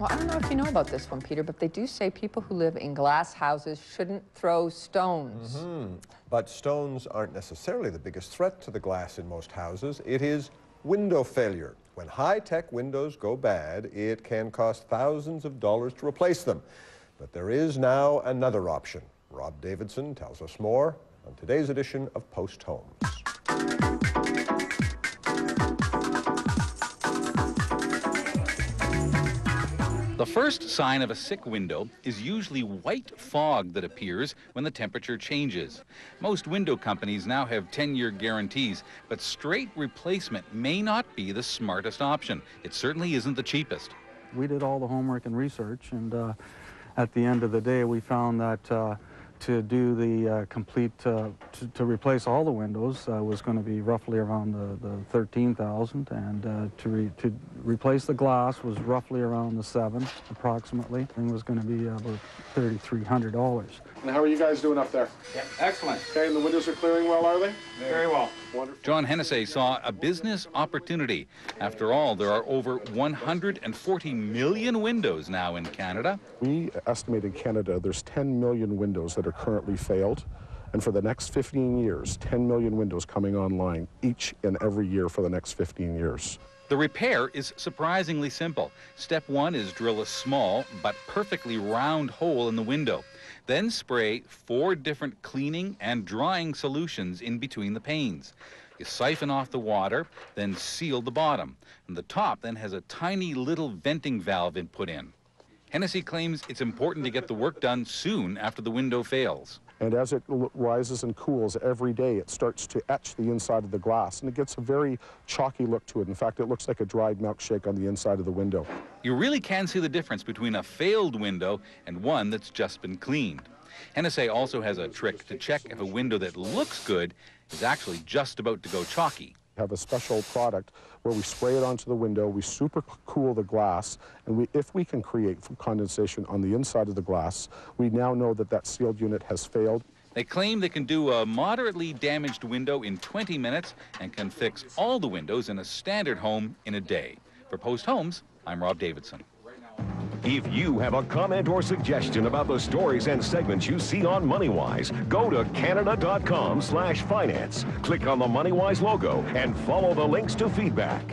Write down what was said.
Well, I don't know if you know about this one, Peter, but they do say people who live in glass houses shouldn't throw stones. But stones aren't necessarily the biggest threat to the glass in most houses. It is window failure. When high-tech windows go bad, it can cost thousands of dollars to replace them. But there is now another option. Rob Davidson tells us more on today's edition of Post Homes. The first sign of a sick window is usually white fog that appears when the temperature changes. Most window companies now have 10-year guarantees, but straight replacement may not be the smartest option. It certainly isn't the cheapest. We did all the homework and research, and at the end of the day, we found that to do the complete, to replace all the windows was going to be roughly around the $13,000, and to replace the glass was roughly around the $7,000 approximately. I think it was going to be about $3,300. And how are you guys doing up there? Yeah, excellent. Okay, and the windows are clearing well, are they? Very well. Wonderful. John Hennessy saw a business opportunity. After all, there are over 140 million windows now in Canada. We estimate in Canada there's 10 million windows that are currently failed. And for the next 15 years, 10 million windows coming online each and every year for the next 15 years. The repair is surprisingly simple. Step one is drill a small but perfectly round hole in the window. Then spray 4 different cleaning and drying solutions in between the panes. You siphon off the water, then seal the bottom. And the top then has a tiny little venting valve put in. Hennessy claims it's important to get the work done soon after the window fails. And as it rises and cools every day, it starts to etch the inside of the glass, and it gets a very chalky look to it. In fact, it looks like a dried milkshake on the inside of the window. You really can see the difference between a failed window and one that's just been cleaned. Hennessy also has a trick to check if a window that looks good is actually just about to go chalky. We have a special product where we spray it onto the window, we super cool the glass, and if we can create condensation on the inside of the glass, we now know that that sealed unit has failed. They claim they can do a moderately damaged window in 20 minutes and can fix all the windows in a standard home in a day. For Post Homes, I'm Rob Davidson. If you have a comment or suggestion about the stories and segments you see on MoneyWise, go to Canada.com/finance. Click on the MoneyWise logo and follow the links to feedback.